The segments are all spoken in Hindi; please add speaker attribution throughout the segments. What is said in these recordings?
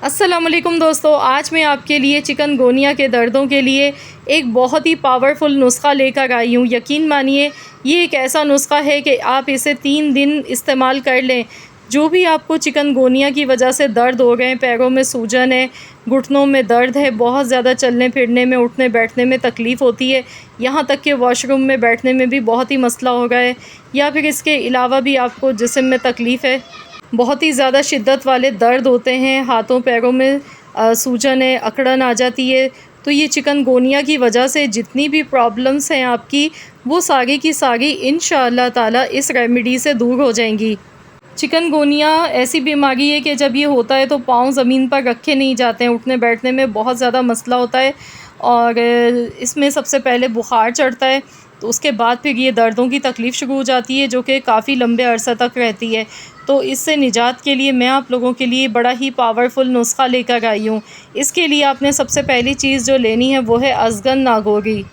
Speaker 1: अस्सलाम वालेकुम दोस्तों, आज मैं आपके लिए चिकनगुनिया के दर्दों के लिए एक बहुत ही पावरफुल नुस्खा लेकर आई हूँ। यकीन मानिए ये एक ऐसा नुस्खा है कि आप इसे 3 दिन इस्तेमाल कर लें। जो भी आपको चिकनगुनिया की वजह से दर्द हो रहे हैं, पैरों में सूजन है, घुटनों में दर्द है, बहुत ज़्यादा चलने फिरने में, उठने बैठने में तकलीफ़ होती है, यहाँ तक कि वॉशरूम में बैठने में भी बहुत ही मसला हो रहा है, या फिर इसके अलावा भी आपको जिस्म में तकलीफ़ है, बहुत ही ज़्यादा शिद्दत वाले दर्द होते हैं, हाथों पैरों में सूजन है, अकड़न आ जाती है, तो ये चिकनगुनिया की वजह से जितनी भी प्रॉब्लम्स हैं आपकी, वो सारी की सारी इंशाअल्लाह ताला इस रेमेडी से दूर हो जाएंगी। चिकनगुनिया ऐसी बीमारी है कि जब ये होता है तो पाँव ज़मीन पर रखे नहीं जाते हैं, उठने बैठने में बहुत ज़्यादा मसला होता है और इसमें सबसे पहले बुखार चढ़ता है, तो उसके बाद फिर ये दर्दों की तकलीफ़ शुरू हो जाती है जो कि काफ़ी लंबे अरसा तक रहती है। तो इससे निजात के लिए मैं आप लोगों के लिए बड़ा ही पावरफुल नुस्खा लेकर आई हूँ। इसके लिए आपने सबसे पहली चीज़ जो लेनी है वो है अज़गन नागोरी।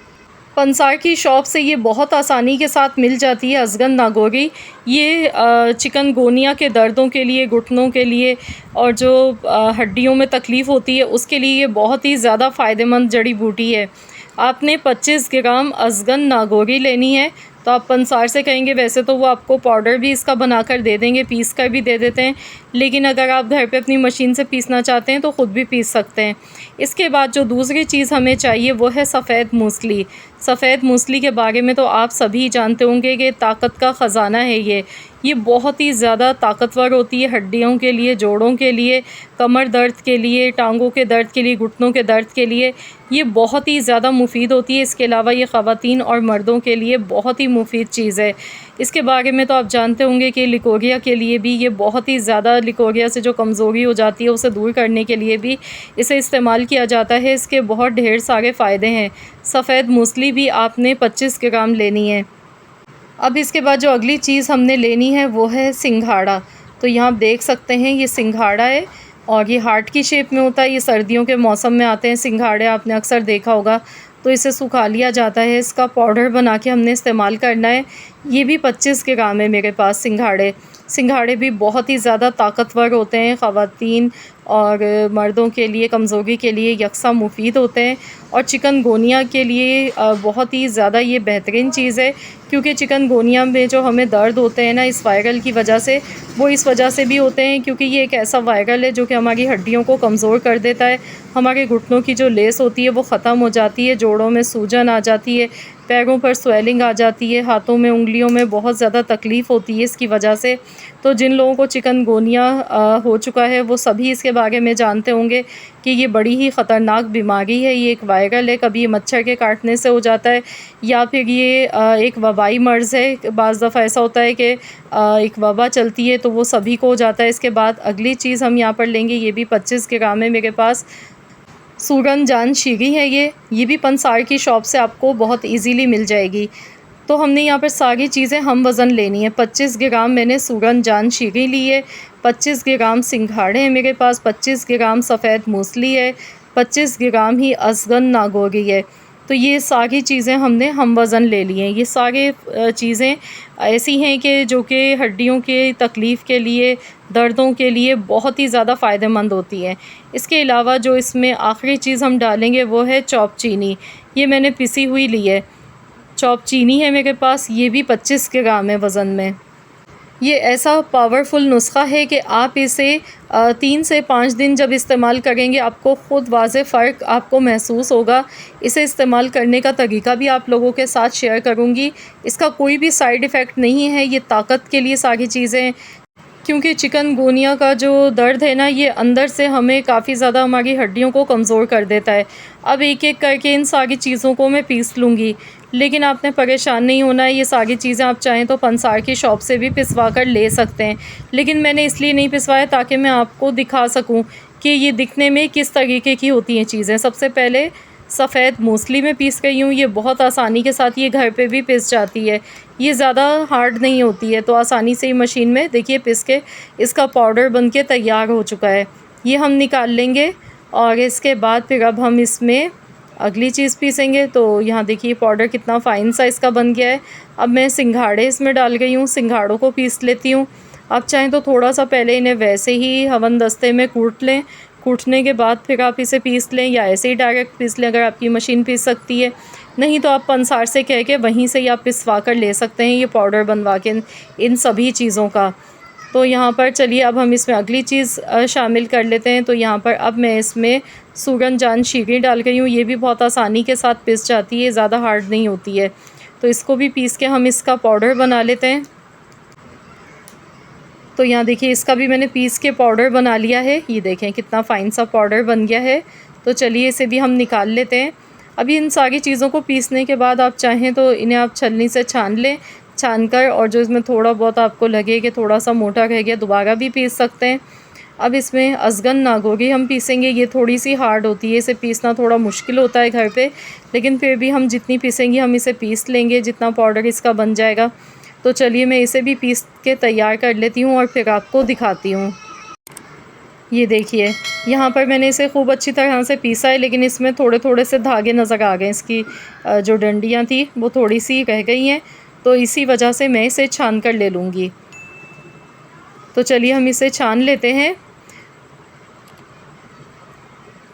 Speaker 1: पंसार की शॉप से ये बहुत आसानी के साथ मिल जाती है अज़गन नागोरी। ये चिकनगुनिया के दर्दों के लिए, घुटनों के लिए और जो हड्डियों में तकलीफ़ होती है उसके लिए ये बहुत ही ज़्यादा फ़ायदेमंद जड़ी बूटी है। आपने 25 ग्राम अज़गन नागोरी लेनी है। तो आप पंसार से कहेंगे, वैसे तो वो आपको पाउडर भी इसका बनाकर दे देंगे, पीस कर भी दे देते हैं, लेकिन अगर आप घर पे अपनी मशीन से पीसना चाहते हैं तो ख़ुद भी पीस सकते हैं। इसके बाद जो दूसरी चीज़ हमें चाहिए वो है सफ़ेद मूसली। सफ़ेद मूसली के बारे में तो आप सभी जानते होंगे कि ताकत का ख़जाना है ये बहुत ही ज़्यादा ताकतवर होती है हड्डियों के लिए, जोड़ों के लिए, कमर दर्द के लिए, टांगों के दर्द के लिए, घुटनों के दर्द के लिए ये बहुत ही ज़्यादा मुफीद होती है। इसके अलावा ये ख़वातीन और मर्दों के लिए बहुत ही मुफीद चीज़ है। इसके बारे में तो आप जानते होंगे कि लिकोरिया के लिए भी ये बहुत ही ज़्यादा, लिकोरिया से जो कमज़ोरी हो जाती है उसे दूर करने के लिए भी इसे इस्तेमाल किया जाता है। इसके बहुत ढेर सारे फ़ायदे हैं। सफ़ेद मूसली भी आपने 25 ग्राम लेनी है। अब इसके बाद जो अगली चीज़ हमने लेनी है वो है सिंघाड़ा। तो यहाँ आप देख सकते हैं ये सिंघाड़ा है और ये हार्ट की शेप में होता है। ये सर्दियों के मौसम में आते हैं सिंघाड़े, आपने अक्सर देखा होगा। तो इसे सुखा लिया जाता है, इसका पाउडर बना के हमने इस्तेमाल करना है। ये भी 25 ग्राम है मेरे पास सिंघाड़े। सिंघाड़े भी बहुत ही ज़्यादा ताकतवर होते हैं, ख़वातीन और मर्दों के लिए, कमज़ोरी के लिए यकसा मुफीद होते हैं और चिकनगुनिया के लिए बहुत ही ज़्यादा ये बेहतरीन चीज़ है, क्योंकि चिकनगुनिया में जो हमें दर्द होते हैं ना इस वायरल की वजह से, वो इस वजह से भी होते हैं क्योंकि ये एक ऐसा वायरल है जो कि हमारी हड्डियों को कमज़ोर कर देता है। हमारे घुटनों की जो लेस होती है वो ख़त्म हो जाती है, जोड़ों में सूजन आ जाती है, पैरों पर स्वेलिंग आ जाती है, हाथों में, उंगलियों में बहुत ज़्यादा तकलीफ़ होती है इसकी वजह से। तो जिन लोगों को चिकनगुनिया हो चुका है वो सभी इसके बारे में जानते होंगे कि ये बड़ी ही ख़तरनाक बीमारी है। ये एक वायरल है, कभी ये मच्छर के काटने से हो जाता है या फिर ये एक वबाई मर्ज़ है। बाज़ दफ़ा ऐसा होता है कि एक वबा चलती है तो वो सभी को हो जाता है। इसके बाद अगली चीज़ हम यहाँ पर लेंगे, ये भी 25 ग्राम है मेरे पास। सूरन जान शीरी है ये भी पंसार की शॉप से आपको बहुत इजीली मिल जाएगी। तो हमने यहाँ पर सारी चीज़ें हम वज़न लेनी है। 25 ग्राम मैंने सूरन जान शीरी ली है, 25 ग्राम सिंघाड़े हैं मेरे पास, 25 ग्राम सफ़ेद मूसली है, 25 ग्राम ही अज़गन नागोरी है। तो ये सारी चीज़ें हमने हम वज़न ले लिए हैं। ये सारे चीज़ें ऐसी हैं कि जो कि हड्डियों के तकलीफ़ के लिए, दर्दों के लिए बहुत ही ज़्यादा फ़ायदेमंद होती हैं। इसके अलावा जो इसमें आखिरी चीज़ हम डालेंगे वो है चॉप चीनी। ये मैंने पिसी हुई ली है, चॉप चीनी है मेरे पास, ये भी 25 ग्राम है वज़न में। ये ऐसा पावरफुल नुस्खा है कि आप इसे 3 से 5 दिन जब इस्तेमाल करेंगे आपको ख़ुद वाज़े फ़र्क आपको महसूस होगा। इसे इस्तेमाल करने का तरीका भी आप लोगों के साथ शेयर करूँगी। इसका कोई भी साइड इफ़ेक्ट नहीं है, ये ताकत के लिए सारी चीज़ें, क्योंकि चिकनगुनिया का जो दर्द है ना ये अंदर से हमें काफ़ी ज़्यादा, हमारी हड्डियों को कमज़ोर कर देता है। अब एक-एक करके इन सारी चीज़ों को मैं पीस लूँगी, लेकिन आपने परेशान नहीं होना है। ये सारी चीज़ें आप चाहें तो पंसार की शॉप से भी पिसवा कर ले सकते हैं, लेकिन मैंने इसलिए नहीं पिसवाया ताकि मैं आपको दिखा सकूँ कि ये दिखने में किस तरीके की होती हैं चीज़ें। सबसे पहले सफ़ेद मूसली में पीस रही हूँ, ये बहुत आसानी के साथ ये घर पे भी पिस जाती है, ये ज़्यादा हार्ड नहीं होती है, तो आसानी से ही मशीन में देखिए पिस के इसका पाउडर बन के तैयार हो चुका है। ये हम निकाल लेंगे और इसके बाद फिर अब हम इसमें अगली चीज़ पीसेंगे। तो यहाँ देखिए पाउडर कितना फ़ाइन सा इसका बन गया है। अब मैं सिंघाड़े इसमें डाल गई हूँ, सिंघाड़ों को पीस लेती हूँ। आप चाहें तो थोड़ा सा पहले इन्हें वैसे ही हवन दस्ते में कूट लें, कूटने के बाद फिर आप इसे पीस लें, या ऐसे ही डायरेक्ट पीस लें अगर आपकी मशीन पीस सकती है। नहीं तो आप पंसार से कह के वहीं से ही आप पिसवा कर ले सकते हैं ये पाउडर बनवा के इन सभी चीज़ों का। तो यहाँ पर चलिए अब हम इसमें अगली चीज़ शामिल कर लेते हैं। तो यहाँ पर अब मैं इसमें सूरन-जान शीरी डाल रही हूँ। ये भी बहुत आसानी के साथ पिस जाती है, ज़्यादा हार्ड नहीं होती है। तो इसको भी पीस के हम इसका पाउडर बना लेते हैं। तो यहाँ देखिए इसका भी मैंने पीस के पाउडर बना लिया है। ये देखें कितना फ़ाइन सा पाउडर बन गया है। तो चलिए इसे भी हम निकाल लेते हैं। अभी इन सारी चीज़ों को पीसने के बाद आप चाहें तो इन्हें आप छलनी से छान लें, छान कर, और जो इसमें थोड़ा बहुत आपको लगे कि थोड़ा सा मोटा रह गया, दोबारा भी पीस सकते हैं। अब इसमें अज़गन नागोरी हम पीसेंगे। ये थोड़ी सी हार्ड होती है, इसे पीसना थोड़ा मुश्किल होता है घर पे, लेकिन फिर भी हम जितनी पीसेंगे हम इसे पीस लेंगे जितना पाउडर इसका बन जाएगा। तो चलिए मैं इसे भी पीस के तैयार कर लेती हूँ और फिर आपको दिखाती हूँ। ये देखिए यहाँ पर मैंने इसे खूब अच्छी तरह से पीसा है, लेकिन इसमें थोड़े थोड़े से धागे नज़र आ गए। इसकी जो डंडियाँ थी वो थोड़ी सी रह गई हैं, तो इसी वजह से मैं इसे छान कर ले लूँगी। तो चलिए हम इसे छान लेते हैं।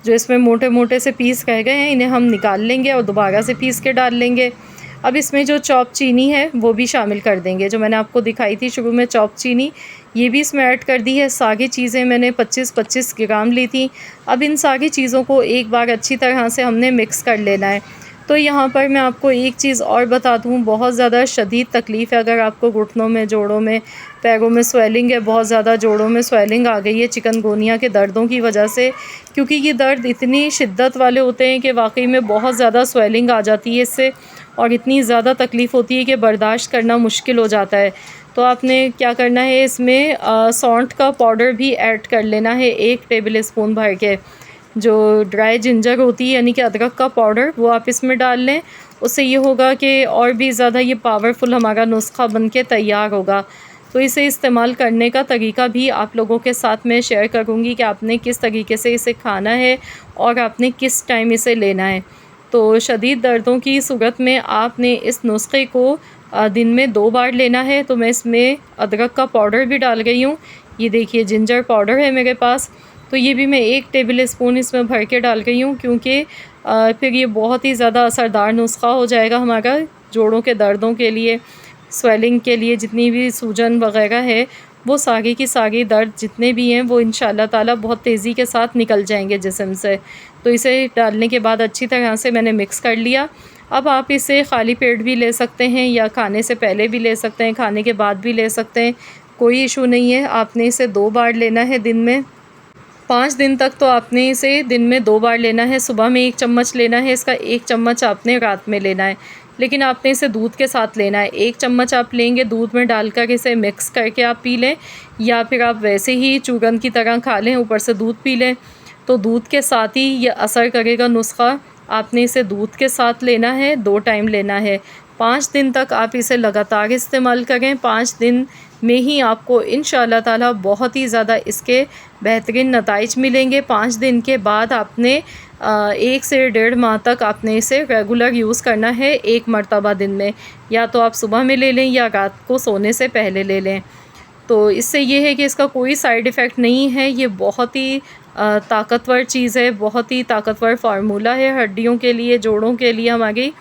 Speaker 1: जो इसमें मोटे मोटे से पीस रह गए हैं इन्हें हम निकाल लेंगे और दोबारा से पीस के डाल लेंगे। अब इसमें जो चॉप चीनी है वो भी शामिल कर देंगे, जो मैंने आपको दिखाई थी शुरू में चॉप चीनी, ये भी इसमें ऐड कर दी है। सारी चीज़ें मैंने 25-25 ग्राम ली थी। अब इन सारी चीज़ों को एक बार अच्छी तरह से हमने मिक्स कर लेना है। तो यहाँ पर मैं आपको एक चीज़ और बता दूँ, बहुत ज़्यादा शदीद तकलीफ़ है अगर आपको घुटनों में, जोड़ों में, पैरों में स्वेलिंग है, बहुत ज़्यादा जोड़ों में स्वेलिंग आ गई है चिकनगुनिया के दर्दों की वजह से, क्योंकि ये दर्द इतनी शिद्दत वाले होते हैं कि वाकई में बहुत ज़्यादा स्वेलिंग आ जाती है इससे, और इतनी ज़्यादा तकलीफ़ होती है कि बर्दाश्त करना मुश्किल हो जाता है। तो आपने क्या करना है, इसमें सौंठ का पाउडर भी ऐड कर लेना है 1 टेबल स्पून भर के। जो ड्राई जिंजर होती है यानी कि अदरक का पाउडर, वो आप इसमें डाल लें। उससे ये होगा कि और भी ज़्यादा ये पावरफुल हमारा नुस्खा बन के तैयार होगा। तो इसे इस्तेमाल करने का तरीका भी आप लोगों के साथ मैं शेयर करूँगी कि आपने किस तरीके से इसे खाना है और आपने किस टाइम इसे लेना है। तो शदीद दर्दों की सूरत में आपने इस नुस्खे को दिन में 2 बार लेना है। तो मैं इसमें अदरक का पाउडर भी डाल गई हूँ। ये देखिए जिंजर पाउडर है मेरे पास, तो ये भी मैं 1 टेबल स्पून इसमें भर के डाल गई हूँ, क्योंकि फिर ये बहुत ही ज़्यादा असरदार नुस्खा हो जाएगा हमारा जोड़ों के दर्दों के लिए, स्वेलिंग के लिए, जितनी भी सूजन वगैरह है वो सारी की सारी दर्द जितने भी हैं वो इंशाअल्लाह ताला बहुत तेज़ी के साथ निकल जाएंगे जिस्म से। तो इसे डालने के बाद अच्छी तरह से मैंने मिक्स कर लिया। अब आप इसे खाली पेट भी ले सकते हैं या खाने से पहले भी ले सकते हैं, खाने के बाद भी ले सकते हैं, कोई इशू नहीं है। आपने इसे 2 बार लेना है दिन में, 5 दिन तक। तो आपने इसे दिन में 2 बार लेना है। सुबह में 1 चम्मच लेना है इसका, 1 चम्मच आपने रात में लेना है, लेकिन आपने इसे दूध के साथ लेना है। 1 चम्मच आप लेंगे, दूध में डालकर इसे मिक्स करके आप पी लें, या फिर आप वैसे ही चूरन की तरह खा लें, ऊपर से दूध पी लें। तो दूध के साथ ही ये असर करेगा नुस्खा। आपने इसे दूध के साथ लेना है, 2 टाइम लेना है। 5 दिन तक आप इसे लगातार इस्तेमाल करें। 5 दिन में ही आपको इंशाअल्लाह ताला बहुत ही ज़्यादा इसके बेहतरीन नताइज मिलेंगे। 5 दिन के बाद आपने 1 से 1.5 माह तक आपने इसे रेगुलर यूज़ करना है, 1 मरतबा दिन में। या तो आप सुबह में ले लें या रात को सोने से पहले ले लें। तो इससे ये है कि इसका कोई साइड इफ़ेक्ट नहीं है। ये बहुत ही ताकतवर चीज़ है, बहुत ही ताकतवर फार्मूला है हड्डियों के लिए, जोड़ों के लिए, हमारी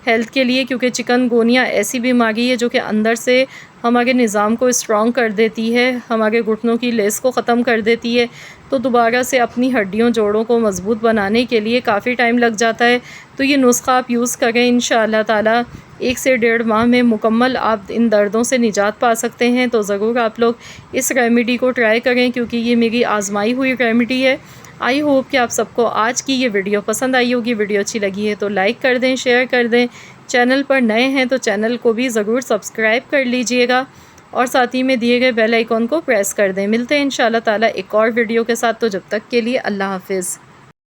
Speaker 1: हेल्थ के लिए, क्योंकि चिकनगुनिया ऐसी बीमारी है जो कि अंदर से हमारे निज़ाम को स्ट्रॉन्ग कर देती है, हमारे घुटनों की लेस को ख़त्म कर देती है। तो दोबारा से अपनी हड्डियों, जोड़ों को मज़बूत बनाने के लिए काफ़ी टाइम लग जाता है। तो ये नुस्खा आप यूज़ करें, इंशाअल्लाह ताला 1 से 1.5 माह में मुकम्मल आप इन दर्दों से निजात पा सकते हैं। तो ज़रूर आप लोग इस रेमेडी को ट्राई करें, क्योंकि ये मेरी आजमाई हुई रेमेडी है। आई होप कि आप सबको आज की ये वीडियो पसंद आई होगी। वीडियो अच्छी लगी है तो लाइक कर दें, शेयर कर दें। चैनल पर नए हैं तो चैनल को भी ज़रूर सब्सक्राइब कर लीजिएगा, और साथ ही में दिए गए बेल आइकॉन को प्रेस कर दें। मिलते हैं इंशाअल्लाह ताला एक और वीडियो के साथ। तो जब तक के लिए अल्लाह हाफ़िज़।